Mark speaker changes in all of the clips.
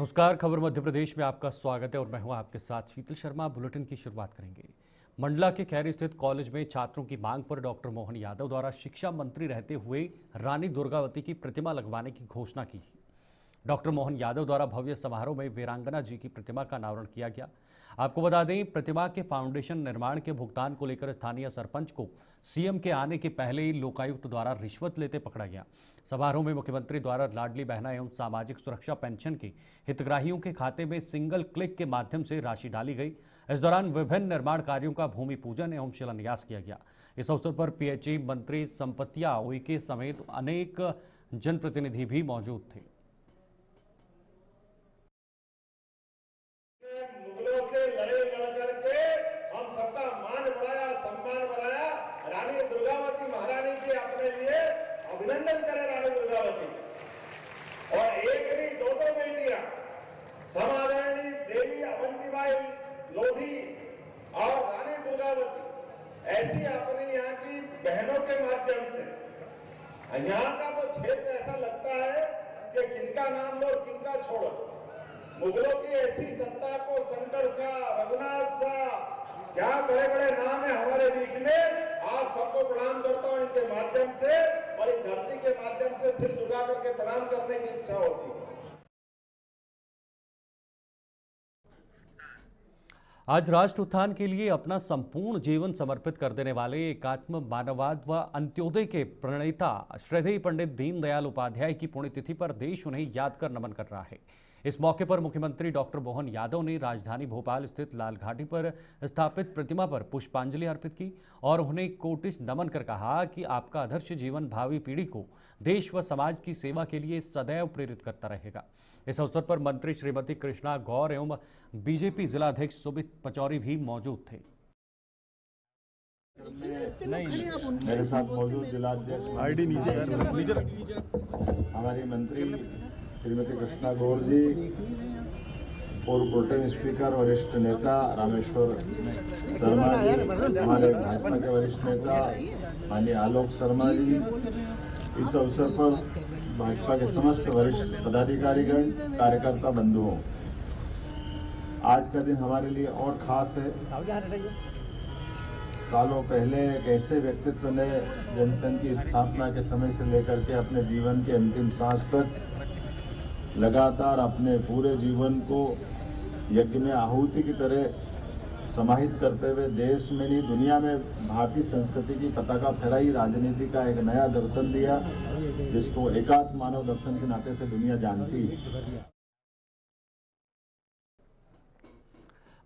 Speaker 1: नमस्कार। खबर मध्य प्रदेश में आपका स्वागत है और मैं हूं आपके साथ शीतल शर्मा। बुलेटिन की शुरुआत करेंगे। मंडला के खैरी स्थित कॉलेज में छात्रों की मांग पर डॉक्टर मोहन यादव द्वारा शिक्षा मंत्री रहते हुए रानी दुर्गावती की प्रतिमा लगवाने की घोषणा की। डॉक्टर मोहन यादव द्वारा भव्य समारोह में वीरांगना जी की प्रतिमा का अनावरण किया गया। आपको बता दें, प्रतिमा के फाउंडेशन निर्माण के भुगतान को लेकर स्थानीय सरपंच को सीएम के आने के पहले ही लोकायुक्त द्वारा रिश्वत लेते पकड़ा गया। समारोह में मुख्यमंत्री द्वारा लाडली बहना एवं सामाजिक सुरक्षा पेंशन के हितग्राहियों के खाते में सिंगल क्लिक के माध्यम से राशि डाली गई। इस दौरान विभिन्न निर्माण कार्यों का भूमि पूजन एवं शिलान्यास किया गया। इस अवसर पर पीएचई मंत्री संपतिया उइके समेत अनेक जनप्रतिनिधि भी मौजूद थे।
Speaker 2: मुगलों से लड़ करके हम सबका मान बढ़ाया, सम्मान बढ़ाया। रानी दुर्गावती महारानी की अपने लिए अभिनंदन करें। रानी दुर्गावती और एक नहीं दो बेटियां, समादरणीय देवी अवंतीबाई लोधी और रानी दुर्गावती, ऐसी अपने यहाँ की बहनों के माध्यम से यहाँ का तो क्षेत्र ऐसा लगता है कि किनका नाम लो किनका छोड़ो। मुगलों की ऐसी सत्ता को, शंकर शाह, रघुनाथ शाह, क्या बड़े बड़े नाम है हमारे बीच में। आप सबको प्रणाम करता हूं इनके माध्यम से और इस धरती के माध्यम से सिर झुका करके प्रणाम करने की इच्छा होती है।
Speaker 1: आज राष्ट्र उत्थान के लिए अपना संपूर्ण जीवन समर्पित कर देने वाले एकात्म मानववाद व अंत्योदय के प्रणेता श्रद्धेय पंडित दीनदयाल उपाध्याय की पुण्यतिथि पर देश उन्हें याद कर नमन कर रहा है। इस मौके पर मुख्यमंत्री डॉक्टर मोहन यादव ने राजधानी भोपाल स्थित लाल घाटी पर स्थापित प्रतिमा पर पुष्पांजलि अर्पित की और उन्हें कोटिश नमन कर कहा कि आपका आदर्श जीवन भावी पीढ़ी को देश व समाज की सेवा के लिए सदैव प्रेरित करता रहेगा। इस अवसर पर मंत्री श्रीमती कृष्णा गौर एवं बीजेपी जिलाध्यक्ष सुमित पचौरी भी मौजूद थे।
Speaker 3: मेरे साथ मौजूद जिलाध्यक्ष हमारी मंत्री श्रीमती कृष्णा गौर जी, पूर्व प्रोटेम स्पीकर वरिष्ठ नेता रामेश्वर शर्मा जी, हमारे भाजपा के वरिष्ठ नेता माननीय आलोक शर्मा जी, इस अवसर पर भाजपा के समस्त वरिष्ठ पदाधिकारीगण, कार्यकर्ता बंधुओं, आज का दिन हमारे लिए और खास है। सालों पहले एक ऐसे व्यक्तित्व ने जनसंघ की स्थापना के समय से लेकर के अपने जीवन के अंतिम सांस तक लगातार अपने पूरे जीवन को यज्ञ में आहुति की तरह समाहित करते हुए देश में नहीं दुनिया में भारतीय संस्कृति की पताका फहराई, राजनीति का एक नया दर्शन दिया जिसको एकात्म मानव दर्शन के नाते से दुनिया जानती है।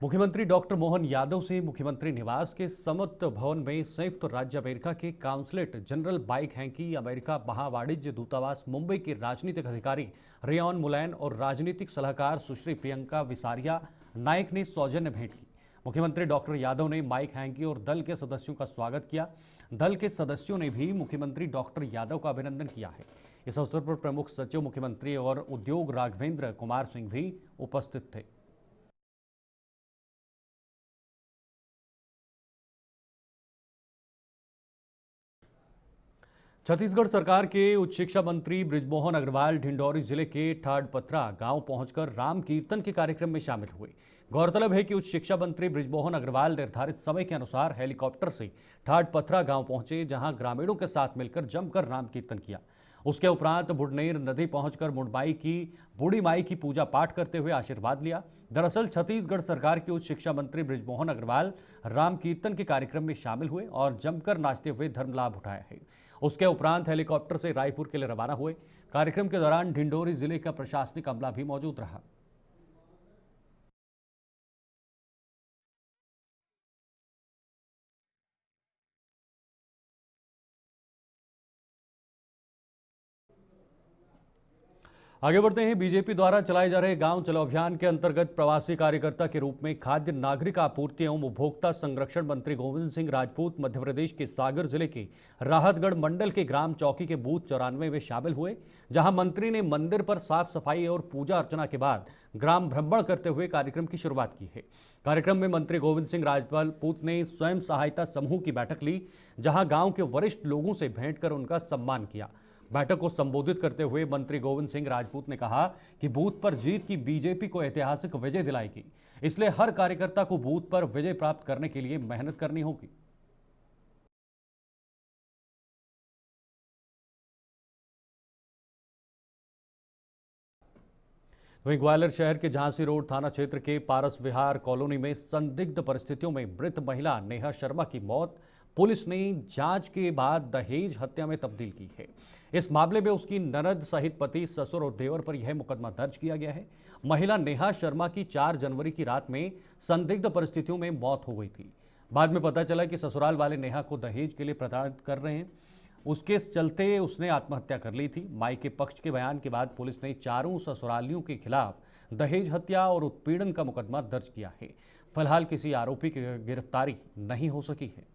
Speaker 1: मुख्यमंत्री डॉक्टर मोहन यादव से मुख्यमंत्री निवास के समत भवन में संयुक्त राज्य अमेरिका के काउंसलेट जनरल बाइक हैंकी, अमेरिका महावाणिज्य दूतावास मुंबई के राजनीतिक अधिकारी रेयन मुलैन और राजनीतिक सलाहकार सुश्री प्रियंका विसारिया नायक ने सौजन्य भेंट की। मुख्यमंत्री डॉक्टर यादव ने माइक हैंकी और दल के सदस्यों का स्वागत किया। दल के सदस्यों ने भी मुख्यमंत्री डॉक्टर यादव का अभिनंदन किया है। इस अवसर पर प्रमुख सचिव मुख्यमंत्री और उद्योग राघवेंद्र कुमार सिंह भी उपस्थित थे। छत्तीसगढ़ सरकार के उच्च शिक्षा मंत्री बृजमोहन अग्रवाल ढिंडौरी जिले के ठाडपथरा गांव पहुंचकर राम कीर्तन के कार्यक्रम में शामिल हुए। गौरतलब है कि उच्च शिक्षा मंत्री बृजमोहन अग्रवाल निर्धारित समय के अनुसार हेलीकॉप्टर से ठाडपथरा गांव पहुंचे, जहां ग्रामीणों के साथ मिलकर जमकर राम कीर्तन किया। उसके उपरांत बुढ़नेर नदी पहुंचकर बूढ़ी माई की पूजा पाठ करते हुए आशीर्वाद लिया। दरअसल छत्तीसगढ़ सरकार के उच्च शिक्षा मंत्री बृजमोहन अग्रवाल राम कीर्तन के कार्यक्रम में शामिल हुए और जमकर नाचते हुए धर्म लाभ उठाया है। उसके उपरांत हेलीकॉप्टर से रायपुर के लिए रवाना हुए। कार्यक्रम के दौरान ढिंडोरी जिले का प्रशासनिक अमला भी मौजूद रहा। आगे बढ़ते हैं। बीजेपी द्वारा चलाए जा रहे गांव चलो अभियान के अंतर्गत प्रवासी कार्यकर्ता के रूप में खाद्य नागरिक आपूर्ति एवं उपभोक्ता संरक्षण मंत्री गोविंद सिंह राजपूत मध्य प्रदेश के सागर जिले के राहतगढ़ मंडल के ग्राम चौकी के बूथ 94 में शामिल हुए, जहां मंत्री ने मंदिर पर साफ सफाई और पूजा अर्चना के बाद ग्राम भ्रमण करते हुए कार्यक्रम की शुरुआत की है। कार्यक्रम में मंत्री गोविंद सिंह राजपूत ने स्वयं सहायता समूह की बैठक ली, जहां गांव के वरिष्ठ लोगों से भेंट कर उनका सम्मान किया। बैठक को संबोधित करते हुए मंत्री गोविंद सिंह राजपूत ने कहा कि बूथ पर जीत की बीजेपी को ऐतिहासिक विजय दिलाएगी, इसलिए हर कार्यकर्ता को बूथ पर विजय प्राप्त करने के लिए मेहनत करनी होगी। वहीं ग्वालियर शहर के झांसी रोड थाना क्षेत्र के पारस विहार कॉलोनी में संदिग्ध परिस्थितियों में मृत महिला नेहा शर्मा की मौत पुलिस ने जांच के बाद दहेज हत्या में तब्दील की है। इस मामले में उसकी ननद सहित पति, ससुर और देवर पर यह मुकदमा दर्ज किया गया है। महिला नेहा शर्मा की 4 जनवरी की रात में संदिग्ध परिस्थितियों में मौत हो गई थी। बाद में पता चला कि ससुराल वाले नेहा को दहेज के लिए प्रताड़ित कर रहे हैं, उसके चलते उसने आत्महत्या कर ली थी। माई के पक्ष के बयान के बाद पुलिस ने चारों ससुरालियों के खिलाफ दहेज हत्या और उत्पीड़न का मुकदमा दर्ज किया है। फिलहाल किसी आरोपी की गिरफ्तारी नहीं हो सकी है।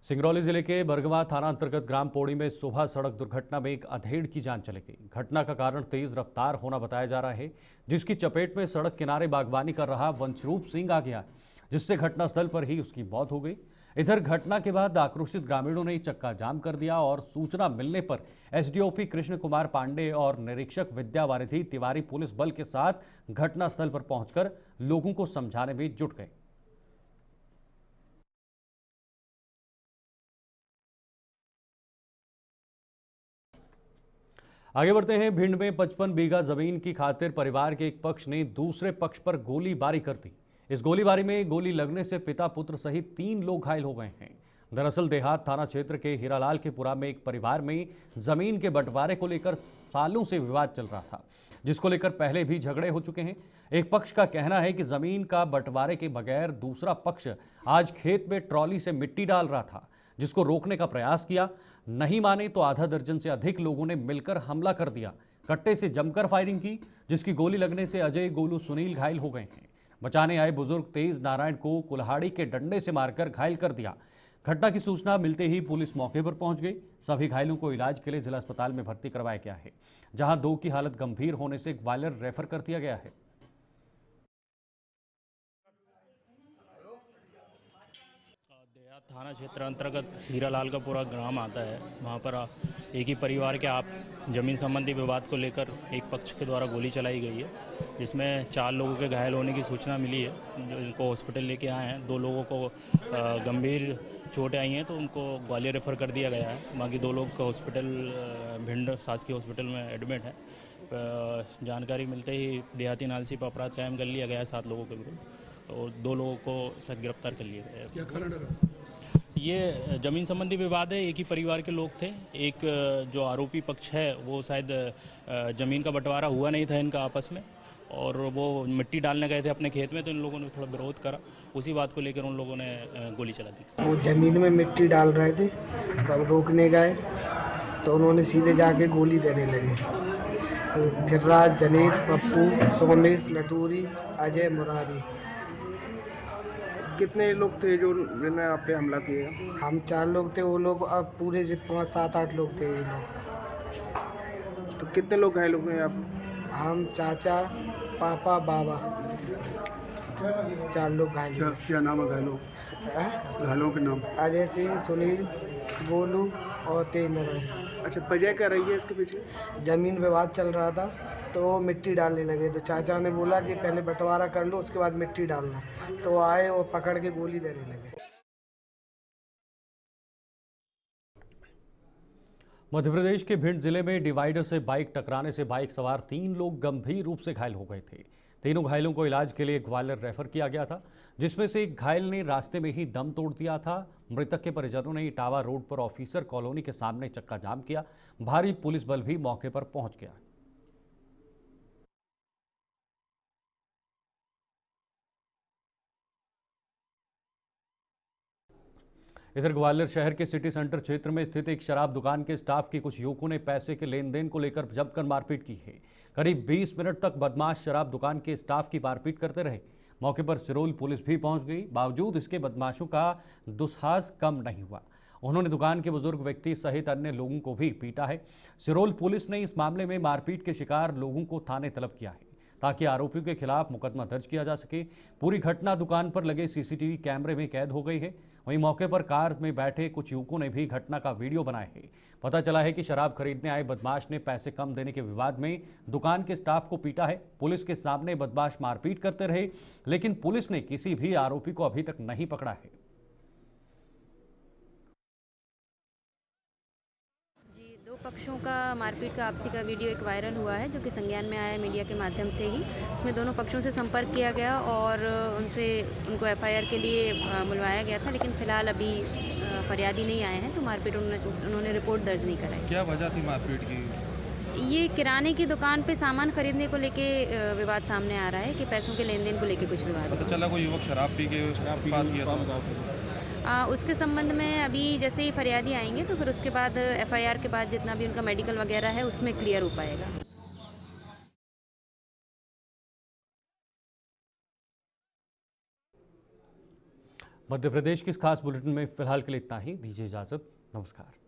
Speaker 1: सिंगरौली जिले के बरगवा थाना अंतर्गत ग्राम पौड़ी में सुबह सड़क दुर्घटना में एक अधेड़ की जान चली गई। घटना का कारण तेज रफ्तार होना बताया जा रहा है, जिसकी चपेट में सड़क किनारे बागवानी कर रहा वंशरूप सिंह आ गया, जिससे घटनास्थल पर ही उसकी मौत हो गई। इधर घटना के बाद आक्रोशित ग्रामीणों ने चक्का जाम कर दिया और सूचना मिलने पर एसडीओपी कृष्ण कुमार पांडे और निरीक्षक विद्यावारिधि तिवारी पुलिस बल के साथ घटनास्थल पर पहुंचकर लोगों को समझाने में जुट गए। आगे बढ़ते हैं। भिंड में 55 बीघा जमीन की खातिर परिवार के एक पक्ष ने दूसरे पक्ष पर गोलीबारी कर दी। इस गोलीबारी में गोली लगने से पिता पुत्र सहित 3 लोग घायल हो गए हैं। दरअसल देहात थाना क्षेत्र के हीरालाल के पुरा में एक परिवार में जमीन के बंटवारे को लेकर सालों से विवाद चल रहा था, जिसको लेकर पहले भी झगड़े हो चुके हैं। एक पक्ष का कहना है कि जमीन का बंटवारे के बगैर दूसरा पक्ष आज खेत में ट्रॉली से मिट्टी डाल रहा था, जिसको रोकने का प्रयास किया। नहीं माने तो आधा दर्जन से अधिक लोगों ने मिलकर हमला कर दिया। कट्टे से जमकर फायरिंग की, जिसकी गोली लगने से अजय, गोलू, सुनील घायल हो गए हैं। बचाने आए बुजुर्ग तेज नारायण को कुल्हाड़ी के डंडे से मारकर घायल कर दिया। घटना की सूचना मिलते ही पुलिस मौके पर पहुंच गई। सभी घायलों को इलाज के लिए जिला अस्पताल में भर्ती करवाया गया है, जहां 2 की हालत गंभीर होने से ग्वालियर रेफर कर दिया गया है।
Speaker 4: थाना क्षेत्र अंतर्गत हीरालाल का पूरा ग्राम आता है। वहाँ पर एक ही परिवार के जमीन संबंधी विवाद को लेकर एक पक्ष के द्वारा गोली चलाई गई है, जिसमें 4 लोगों के घायल होने की सूचना मिली है, जो इनको हॉस्पिटल लेके आए हैं। 2 लोगों को गंभीर चोटें आई हैं, तो उनको ग्वालियर रेफर कर दिया गया है। बाकी 2 लोग का हॉस्पिटल भिंड शासकीय हॉस्पिटल में एडमिट है। जानकारी मिलते ही देहाती नालसी पर अपराध कायम कर लिया गया है 7 लोगों के विरुद्ध, और 2 लोगों को सख्त गिरफ्तार कर लिया गया है।
Speaker 5: क्या कारण है?
Speaker 4: ये जमीन संबंधी विवाद है। एक ही परिवार के लोग थे। एक जो आरोपी पक्ष है वो शायद जमीन का बंटवारा हुआ नहीं था इनका आपस में, और वो मिट्टी डालने गए थे अपने खेत में, तो इन लोगों ने थोड़ा विरोध करा। उसी बात को लेकर उन लोगों ने गोली चला दी।
Speaker 5: वो जमीन में मिट्टी डाल रहे थे, तब रोकने गए तो उन्होंने सीधे जाके गोली देने लगे। गिरिराज, जनेत, पप्पू, सोमेश, लटूरी, अजय, मुरारी।
Speaker 6: कितने लोग थे जो ने आप पे हमला किया?
Speaker 5: हम 4 लोग थे, वो लोग अब पूरे 5, 7, 8 लोग थे ये लोग।
Speaker 6: तो कितने लोग घायल हुए आप?
Speaker 5: हम, चाचा, पापा, बाबा, 4 लोग घायल।
Speaker 6: क्या नाम है घायलों? घायलों के नाम?
Speaker 5: अजय सिंह, सुनील, गोलू और तेज नारायण।
Speaker 6: अच्छा, वजह क्या रही है इसके पीछे?
Speaker 5: जमीन विवाद चल रहा था, तो मिट्टी डालने लगे। तो चाचा ने बोला कि पहले बंटवारा कर लो, उसके बाद मिट्टी डालना। तो आए और पकड़ के गोली देने लगे।
Speaker 1: मध्य प्रदेश के भिंड जिले में डिवाइडर से बाइक टकराने से बाइक सवार 3 लोग गंभीर रूप से घायल हो गए थे। तीनों घायलों को इलाज के लिए ग्वालियर रेफर किया गया था, जिसमें से एक घायल ने रास्ते में ही दम तोड़ दिया था। मृतक के परिजनों ने इटावा रोड पर ऑफिसर कॉलोनी के सामने चक्का जाम किया। भारी पुलिस बल भी मौके पर पहुंच गया। इधर ग्वालियर शहर के सिटी सेंटर क्षेत्र में स्थित एक शराब दुकान के स्टाफ की कुछ युवकों ने पैसे के लेन देन को लेकर जमकर मारपीट की है। करीब 20 मिनट तक बदमाश शराब दुकान के स्टाफ की मारपीट करते रहे। मौके पर सिरोल पुलिस भी पहुंच गई। बावजूद इसके बदमाशों का दुस्साहस कम नहीं हुआ। उन्होंने दुकान के बुजुर्ग व्यक्ति सहित अन्य लोगों को भी पीटा है। सिरोल पुलिस ने इस मामले में मारपीट के शिकार लोगों को थाने तलब किया है। ताकि आरोपियों के खिलाफ मुकदमा दर्ज किया जा सके। पूरी घटना दुकान पर लगे सीसीटीवी कैमरे में कैद हो गई है। वहीं मौके पर कार में बैठे कुछ युवकों ने भी घटना का वीडियो बनाया है। पता चला है कि शराब खरीदने आए बदमाश ने पैसे कम देने के विवाद में दुकान के स्टाफ को पीटा है। पुलिस के सामने बदमाश मारपीट करते रहे, लेकिन पुलिस ने किसी भी आरोपी को अभी तक नहीं पकड़ा है।
Speaker 7: दो पक्षों का मारपीट का आपसी का वीडियो एक वायरल हुआ है, जो कि संज्ञान में आया मीडिया के माध्यम से ही। इसमें दोनों पक्षों से संपर्क किया गया और उनको एफआईआर के लिए बुलवाया गया था, लेकिन फिलहाल अभी फरियादी नहीं आए हैं, तो मारपीट उन्होंने रिपोर्ट दर्ज नहीं कराई।
Speaker 8: क्या वजह थी मारपीट की?
Speaker 7: ये किराने की दुकान पे सामान खरीदने को लेके विवाद सामने आ रहा है कि पैसों के लेन देन को लेके कुछ विवाद।
Speaker 8: पता चला कोई युवक शराब पी के बात किया था।
Speaker 7: उसके संबंध में अभी जैसे ही फरियादी आएंगे तो फिर उसके बाद एफआईआर के बाद जितना भी उनका मेडिकल वगैरह है उसमें क्लियर हो पाएगा।
Speaker 1: मध्य प्रदेश की इस खास बुलेटिन में फिलहाल के लिए इतना ही। दीजिए इजाजत। नमस्कार।